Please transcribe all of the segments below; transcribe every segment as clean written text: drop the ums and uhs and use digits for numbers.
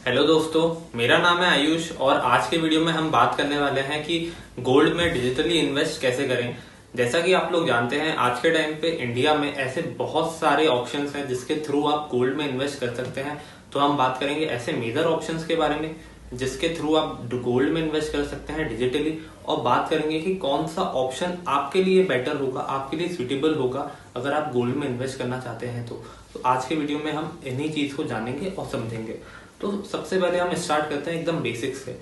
Hello दोस्तों, मेरा नाम है आयुष और आज के वीडियो में हम बात करने वाले हैं कि गोल्ड में डिजिटली इन्वेस्ट कैसे करें। जैसा कि आप लोग जानते हैं, आज के टाइम पे इंडिया में ऐसे बहुत सारे ऑप्शंस हैं जिसके थ्रू आप गोल्ड में इन्वेस्ट कर सकते हैं। तो हम बात करेंगे ऐसे मेजर ऑप्शंस के बारे में जिसके थ्रू आप गोल्ड में इन्वेस्ट कर सकते हैं डिजिटली, और बात करेंगे कि कौन सा ऑप्शन आपके लिए बेटर होगा, आपके लिए सुटेबल होगा अगर आप गोल्ड में इन्वेस्ट करना चाहते हैं। तो आज के वीडियो में हम इन्हीं चीज को जानेंगे और समझेंगे। तो सबसे पहले हम स्टार्ट करते हैं एकदम बेसिक से।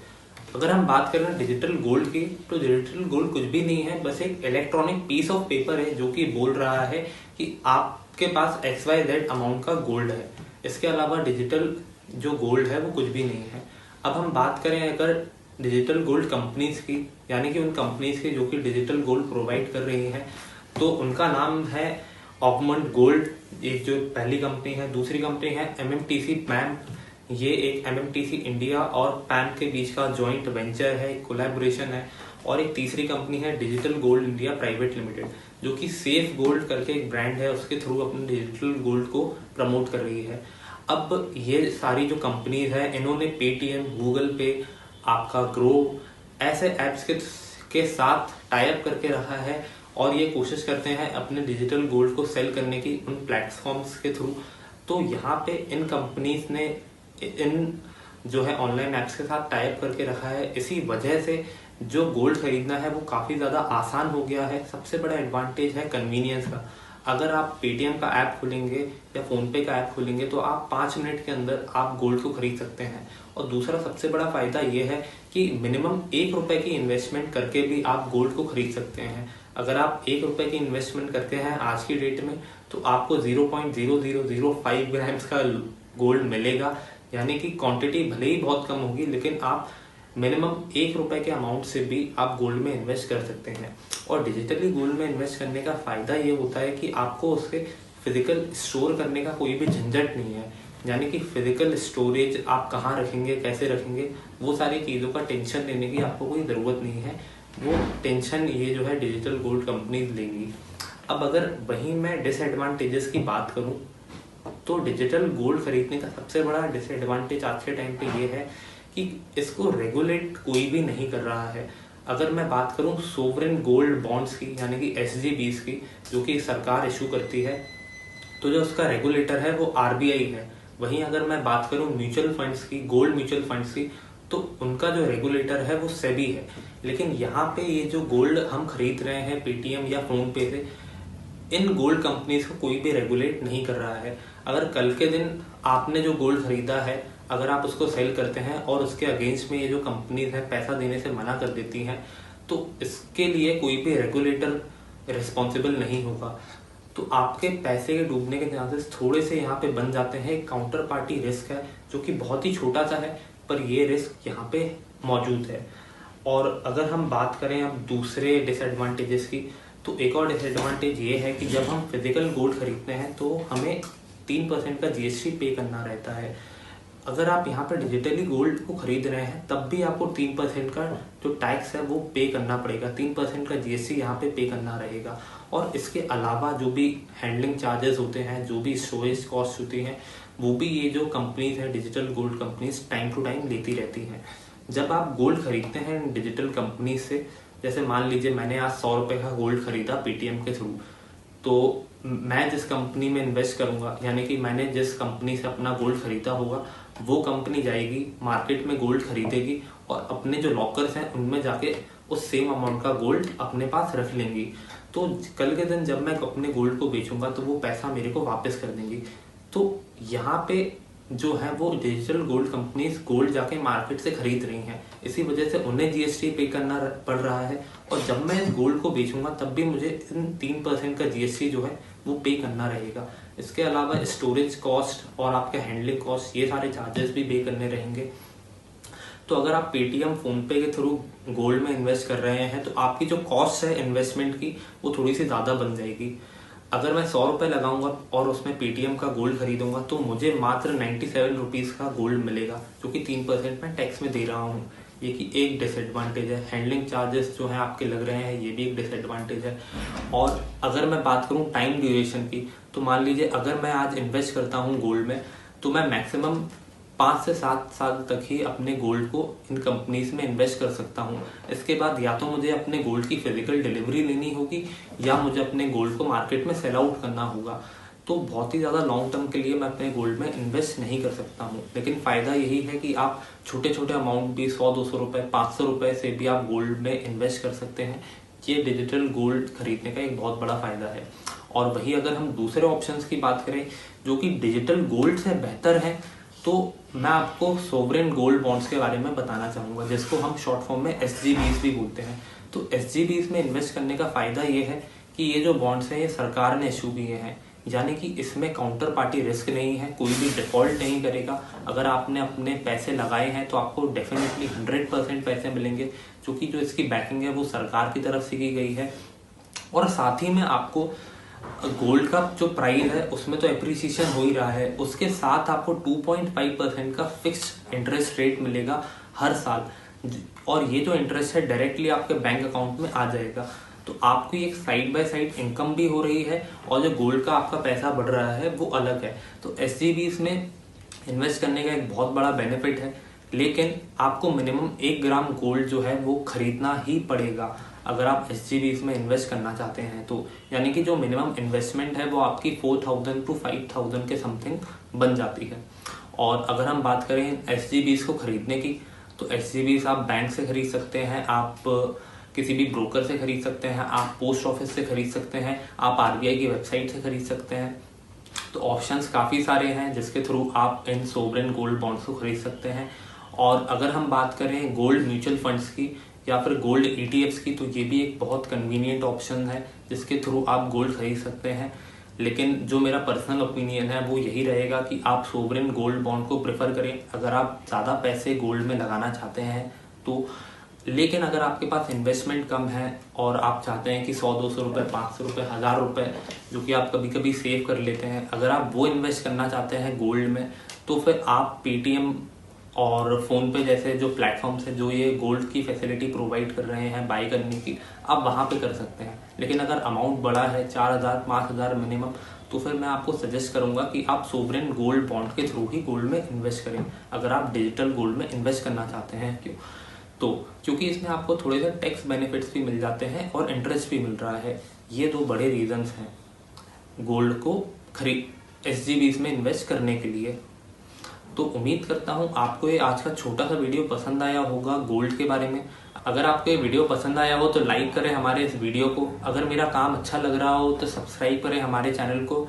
अगर हम बात करें डिजिटल गोल्ड की, तो डिजिटल गोल्ड कुछ भी नहीं है, बस एक इलेक्ट्रॉनिक पीस ऑफ पेपर है जो कि बोल रहा है कि आपके पास XYZ अमाउंट का गोल्ड है। इसके अलावा डिजिटल जो गोल्ड है वो कुछ भी नहीं है। अब हम बात करें अगर डिजिटल गोल्ड कंपनीज की, यानी कि उन कंपनीज की जो कि डिजिटल गोल्ड प्रोवाइड कर रही है, तो उनका नाम है ऑगमेंट गोल्ड, ये जो पहली कंपनी है। दूसरी कंपनी है MMTC पैम, ये एक MMTC इंडिया और पैम के बीच का जॉइंट वेंचर है, कोलैबोरेशन है। और एक तीसरी कंपनी है digital gold India private limited, जो कि सेफ गोल्ड करके एक ब्रांड है, उसके थ्रू अपने डिजिटल गोल्ड को प्रमोट कर रही है। अब ये सारी जो कंपनीज है, इन्होंने पेटीएम, गूगल पे, आपका ग्रो ऐसे एप्स के साथ टाई अप करके रखा है और ये कोशिश करते हैं अपने डिजिटल गोल्ड को सेल करने की उन प्लेटफॉर्म्स के थ्रू। तो यहाँ पे इन कंपनीज ने इन जो है ऑनलाइन एप्स के साथ टाई अप करके रखा है। इसी वजह से जो गोल्ड खरीदना है वो काफी ज्यादा आसान हो गया है। सबसे बड़ा एडवांटेज है कन्वीनियंस का। अगर आप पेटीएम का ऐप खोलेंगे या फोन पे का ऐप खोलेंगे तो आप 5 मिनट के अंदर आप गोल्ड को खरीद सकते हैं। और दूसरा सबसे बड़ा फायदा ये है कि मिनिमम ₹1 की इन्वेस्टमेंट करके भी आप गोल्ड को खरीद सकते हैं। अगर आप ₹1 की इन्वेस्टमेंट करते हैं आज की डेट में, तो आपको 0.0005 ग्राम्स का गोल्ड मिलेगा। यानी कि क्वांटिटी भले ही बहुत कम होगी, लेकिन आप मिनिमम ₹1 के अमाउंट से भी आप गोल्ड में इन्वेस्ट कर सकते हैं। और डिजिटली गोल्ड में इन्वेस्ट करने का फायदा ये होता है कि आपको उसके फिजिकल स्टोर करने का कोई भी झंझट नहीं है। यानी कि फिजिकल स्टोरेज आप कहाँ रखेंगे, कैसे रखेंगे, वो सारी चीज़ों का टेंशन लेने की आपको कोई ज़रूरत नहीं है। वो टेंशन ये जो है डिजिटल गोल्ड कंपनीज लेंगी। अब अगर वहीं मैं डिसएडवांटेजेस की बात करूं, तो डिजिटल गोल्ड खरीदने का सबसे बड़ा डिसएडवांटेज आज के टाइम पे ये है कि इसको रेगुलेट कोई भी नहीं कर रहा है। अगर मैं बात करूं सोवरेन गोल्ड बॉन्ड्स की, यानी कि SGBs की, जो कि सरकार इशू करती है, तो जो उसका रेगुलेटर है वो RBI है। वहीं अगर मैं बात करूं म्यूचुअल फंड्स की, गोल्ड म्यूचुअल फंड्स की, तो उनका जो रेगुलेटर है वो सेबी है। लेकिन यहाँ पे ये जो गोल्ड हम खरीद रहे हैं पेटीएम या फोन पे से, इन गोल्ड कंपनीज को कोई भी रेगुलेट नहीं कर रहा है। अगर कल के दिन आपने जो गोल्ड खरीदा है, अगर आप उसको सेल करते हैं और उसके अगेंस्ट में ये जो कंपनीज है पैसा देने से मना कर देती हैं, तो इसके लिए कोई भी रेगुलेटर रिस्पॉन्सिबल नहीं होगा। तो आपके पैसे के डूबने के चांसेस थोड़े से यहाँ पे बन जाते हैं। एक काउंटर पार्टी रिस्क है जो कि बहुत ही छोटा सा है, पर ये रिस्क यहाँ पे मौजूद है। और अगर हम बात करें अब दूसरे डिसएडवांटेजेस की, तो एक और डिसएडवांटेज ये है कि जब हम फिजिकल गोल्ड खरीदते हैं तो हमें 3% का GST पे करना रहता है। अगर आप यहाँ पर डिजिटली गोल्ड को खरीद रहे हैं तब भी आपको 3% का जो टैक्स है वो पे करना पड़ेगा। 3% का GST यहाँ पे करना रहेगा। और इसके अलावा जो भी हैंडलिंग चार्जेस होते हैं, जो भी स्टोरेज कॉस्ट होती हैं, वो भी ये जो कंपनीज है digital gold companies time to time लेती रहती हैं। जब आप गोल्ड खरीदते हैं डिजिटल कंपनी से, जैसे मान लीजिए मैंने आज ₹100 का गोल्ड खरीदा पेटीएम के थ्रू, तो मैं जिस कंपनी में इन्वेस्ट करूंगा, यानी कि मैंने जिस कंपनी से अपना गोल्ड खरीदा होगा, वो कंपनी जाएगी मार्केट में गोल्ड खरीदेगी और अपने जो लॉकर्स हैं उनमें जाके उस सेम अमाउंट का गोल्ड अपने पास रख लेंगी। तो कल के दिन जब मैं अपने गोल्ड को बेचूंगा तो वो पैसा मेरे को वापस कर देंगी। तो यहाँ पे जो है वो डिजिटल गोल्ड कंपनीज गोल्ड जाके मार्केट से खरीद रही हैं। इसी वजह से उन्हें GST पे करना पड़ रहा है। और जब मैं इस गोल्ड को बेचूंगा तब भी मुझे इन 3% का GST जो है वो पे करना रहेगा। इसके अलावा स्टोरेज कॉस्ट और आपके हैंडलिंग कॉस्ट, ये सारे चार्जेस भी पे करने रहेंगे। तो अगर आप पेटीएम, फोन पे के थ्रू गोल्ड में इन्वेस्ट कर रहे हैं तो आपकी जो कॉस्ट है इन्वेस्टमेंट की वो थोड़ी सी ज़्यादा बन जाएगी। अगर मैं ₹100 लगाऊंगा और उसमें पेटीएम का गोल्ड खरीदूंगा तो मुझे मात्र ₹97 का गोल्ड मिलेगा, जो कि 3% मैं टैक्स में दे रहा हूँ। ये कि एक डिसएडवांटेज है। हैंडलिंग चार्जेस जो है आपके लग रहे हैं, ये भी एक डिसएडवांटेज है। और अगर मैं बात करूं टाइम ड्यूरेशन की, तो मान लीजिए अगर मैं आज इन्वेस्ट करता हूं गोल्ड में, तो मैं मैक्सिमम 5 से 7 साल तक ही अपने गोल्ड को इन कंपनीज में इन्वेस्ट कर सकता हूँ। इसके बाद या तो मुझे अपने गोल्ड की फिजिकल डिलीवरी लेनी होगी या मुझे अपने गोल्ड को मार्केट में सेल आउट करना होगा। तो बहुत ही ज़्यादा लॉन्ग टर्म के लिए मैं अपने गोल्ड में इन्वेस्ट नहीं कर सकता हूँ। लेकिन फ़ायदा यही है कि आप छोटे छोटे अमाउंट भी 100-200 रुपये 500 रुपये से भी आप गोल्ड में इन्वेस्ट कर सकते हैं। ये डिजिटल गोल्ड खरीदने का एक बहुत बड़ा फ़ायदा है। और वही अगर हम दूसरे ऑप्शंस की बात करें जो कि डिजिटल गोल्ड से बेहतर है, तो मैं आपको सोवरेन गोल्ड बॉन्ड्स के बारे में बताना चाहूँगा, जिसको हम शॉर्ट फॉर्म में SGBs भी बोलते हैं। तो SGBs में इन्वेस्ट करने का फ़ायदा ये है कि ये जो बॉन्ड्स हैं ये सरकार ने इशू किए हैं, यानी कि इसमें काउंटर पार्टी रिस्क नहीं है, कोई भी डिफॉल्ट नहीं करेगा। अगर आपने अपने पैसे लगाए हैं तो आपको डेफिनेटली 100% पैसे मिलेंगे, क्योंकि जो इसकी बैकिंग है वो सरकार की तरफ से की गई है। और साथ ही में आपको गोल्ड का जो प्राइस है उसमें तो एप्रिसिएशन हो ही रहा है, उसके साथ आपको 2.5% का फिक्स्ड इंटरेस्ट रेट मिलेगा हर साल। और ये जो इंटरेस्ट है डायरेक्टली आपके बैंक अकाउंट में आ जाएगा। तो आपको एक साइड बाय साइड इनकम भी हो रही है और जो गोल्ड का आपका पैसा बढ़ रहा है वो अलग है। तो SGBs में इन्वेस्ट करने का एक बहुत बड़ा बेनिफिट है, लेकिन आपको मिनिमम 1 ग्राम गोल्ड जो है वो खरीदना ही पड़ेगा अगर आप SGBs में इन्वेस्ट करना चाहते हैं। तो यानी कि जो मिनिमम इन्वेस्टमेंट है वो आपकी 4000 to 5000 के समथिंग बन जाती है। और अगर हम बात करें SGBs को खरीदने की, तो SGBs आप बैंक से खरीद सकते हैं, आप किसी भी ब्रोकर से खरीद सकते हैं, आप पोस्ट ऑफिस से खरीद सकते हैं, आप RBI की वेबसाइट से खरीद सकते हैं। तो ऑप्शंस काफ़ी सारे हैं जिसके थ्रू आप इन सोवरेन गोल्ड बॉन्ड्स को खरीद सकते हैं। और अगर हम बात करें गोल्ड म्यूचुअल फंड्स की या फिर गोल्ड ETFs की, तो ये भी एक बहुत कन्वीनियंट ऑप्शन है जिसके थ्रू आप गोल्ड खरीद सकते हैं। लेकिन जो मेरा पर्सनल ओपिनियन है वो यही रहेगा कि आप सोवरेन गोल्ड बॉन्ड को प्रेफर करें अगर आप ज़्यादा पैसे गोल्ड में लगाना चाहते हैं तो। लेकिन अगर आपके पास इन्वेस्टमेंट कम है और आप चाहते हैं कि 100-200 रुपये 500 रुपये 1000 रुपये जो कि आप कभी कभी सेव कर लेते हैं, अगर आप वो इन्वेस्ट करना चाहते हैं गोल्ड में, तो फिर आप Paytm और फ़ोनपे जैसे जो प्लेटफॉर्म्स हैं जो ये गोल्ड की फैसिलिटी प्रोवाइड कर रहे हैं बाई करने की, आप वहाँ पे कर सकते हैं। लेकिन अगर अमाउंट बड़ा है 4000-5000 मिनिमम, तो फिर मैं आपको सजेस्ट करूंगा कि आप सोवरेन गोल्ड बॉन्ड के थ्रू ही गोल्ड में इन्वेस्ट करें अगर आप डिजिटल गोल्ड में इन्वेस्ट करना चाहते हैं। क्यों? तो क्योंकि इसमें आपको थोड़े से टैक्स बेनिफिट्स भी मिल जाते हैं और इंटरेस्ट भी मिल रहा है। ये 2 बड़े रीजंस हैं गोल्ड को SGBs में इन्वेस्ट करने के लिए। तो उम्मीद करता हूँ आपको ये आज का छोटा सा वीडियो पसंद आया होगा गोल्ड के बारे में। अगर आपको ये वीडियो पसंद आया हो तो लाइक करें हमारे इस वीडियो को। अगर मेरा काम अच्छा लग रहा हो तो सब्सक्राइब करें हमारे चैनल को,